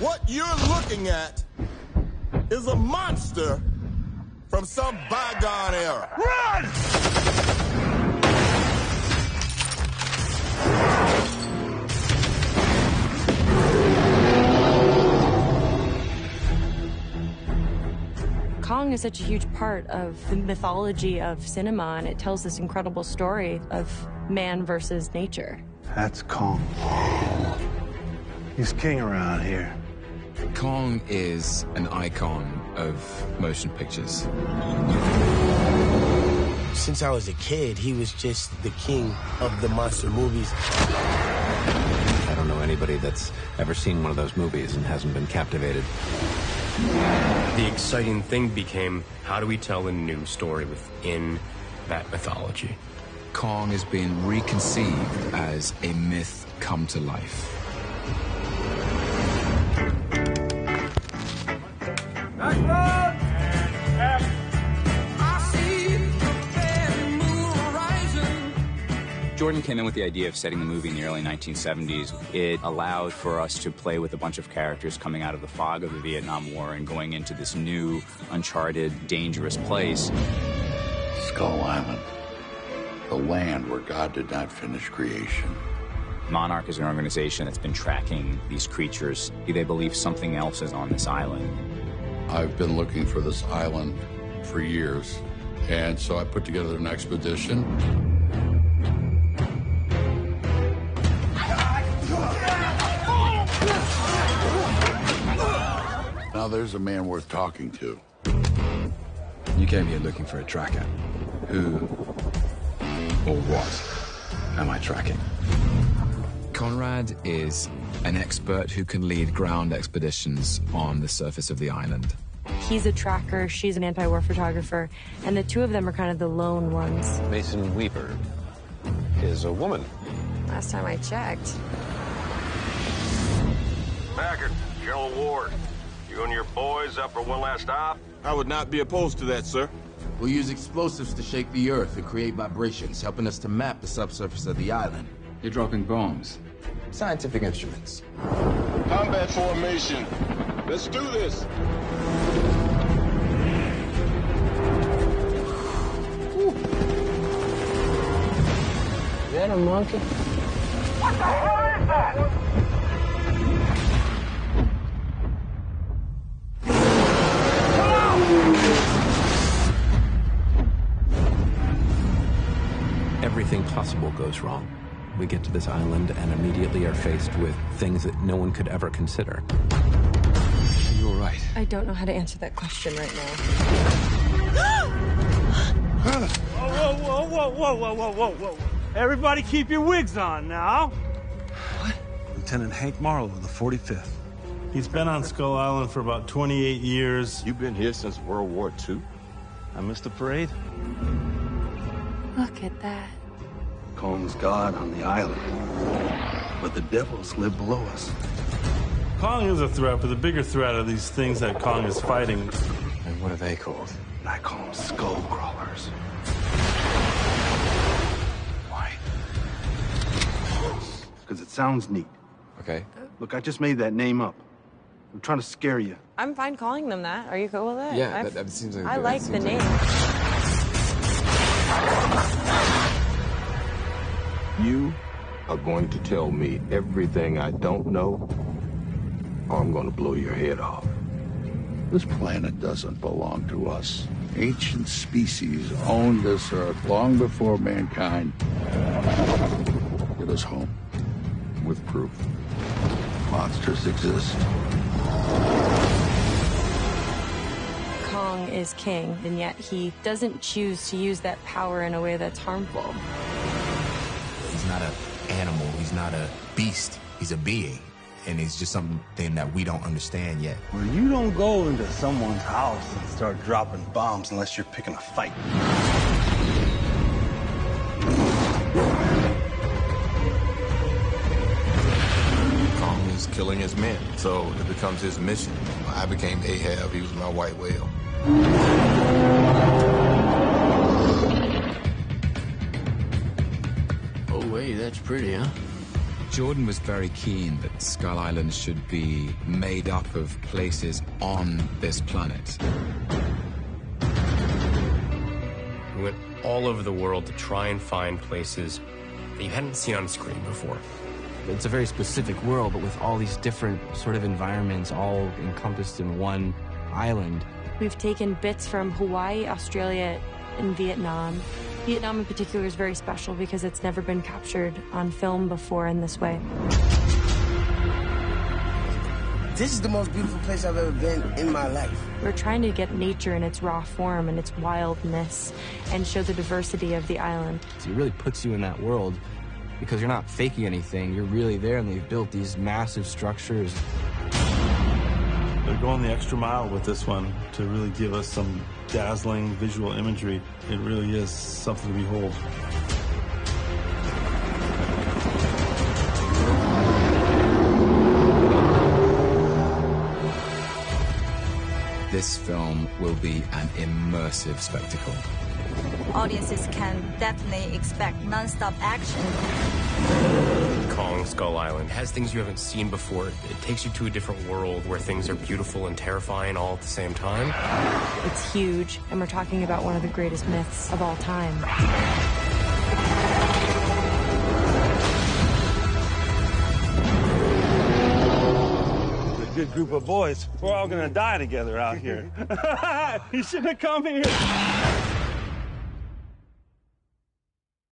What you're looking at is a monster from some bygone era. Run! Kong is such a huge part of the mythology of cinema, and it tells this incredible story of man versus nature. That's Kong. He's king around here. Kong is an icon of motion pictures. Since I was a kid, he was just the king of the monster movies. I don't know anybody that's ever seen one of those movies and hasn't been captivated. The exciting thing became, how do we tell a new story within that mythology? Kong is being reconceived as a myth come to life. Jordan came in with the idea of setting the movie in the early 1970s. It allowed for us to play with a bunch of characters coming out of the fog of the Vietnam War and going into this new, uncharted, dangerous place. Skull Island, the land where God did not finish creation. Monarch is an organization that's been tracking these creatures. They believe something else is on this island. I've been looking for this island for years, and so I put together an expedition. Now there's a man worth talking to. You came here looking for a tracker. Who or what am I tracking? Conrad is an expert who can lead ground expeditions on the surface of the island. He's a tracker, she's an anti-war photographer, and the two of them are kind of the lone ones. Mason Weaver is a woman. Last time I checked. Packard, General Ward. You and your boys up for one last stop? I would not be opposed to that, sir. We'll use explosives to shake the earth and create vibrations, helping us to map the subsurface of the island. You're dropping bombs. Scientific instruments. Combat formation. Let's do this. Is that a monkey? What the hell is that? Everything possible goes wrong. We get to this island and immediately are faced with things that no one could ever consider. Are you all right? I don't know how to answer that question right now. Whoa. Everybody keep your wigs on now. What? Lieutenant Hank Marlowe of the 45th. He's been on Skull Island for about 28 years. You've been here since World War II? I missed the parade. Look at that. Kong's God on the island. But the devils live below us. Kong is a threat, but the bigger threat are these things that Kong is fighting. And what are they called? I call them skull crawlers. Why? Because it sounds neat. Okay. Look, I just made that name up. I'm trying to scare you. I'm fine calling them that. Are you cool with it? Yeah, that seems like I like the name. You are going to tell me everything I don't know, or I'm going to blow your head off. This planet doesn't belong to us. Ancient species owned this earth long before mankind. Get us home with proof. Monsters exist. Kong is king, and yet he doesn't choose to use that power in a way that's harmful. He's not an animal. He's not a beast. He's a being. And it's just something that we don't understand yet. Well, you don't go into someone's house and start dropping bombs unless you're picking a fight. Kong is killing his men, so it becomes his mission. I became Ahab. He was my white whale. Oh, wait, that's pretty, huh? Jordan was very keen that Skull Island should be made up of places on this planet. We went all over the world to try and find places that you hadn't seen on screen before. It's a very specific world, but with all these different sort of environments all encompassed in one island. We've taken bits from Hawaii, Australia, and Vietnam. Vietnam in particular is very special because it's never been captured on film before in this way. This is the most beautiful place I've ever been in my life. We're trying to get nature in its raw form and its wildness and show the diversity of the island. So it really puts you in that world because you're not faking anything. You're really there, and they've built these massive structures. They're going the extra mile with this one to really give us some dazzling visual imagery. It really is something to behold. This film will be an immersive spectacle. Audiences can definitely expect non-stop action. Kong Skull Island has things you haven't seen before. It takes you to a different world where things are beautiful and terrifying all at the same time. It's huge, and we're talking about one of the greatest myths of all time. Good group of boys. We're all gonna die together out here. You shouldn't have come here.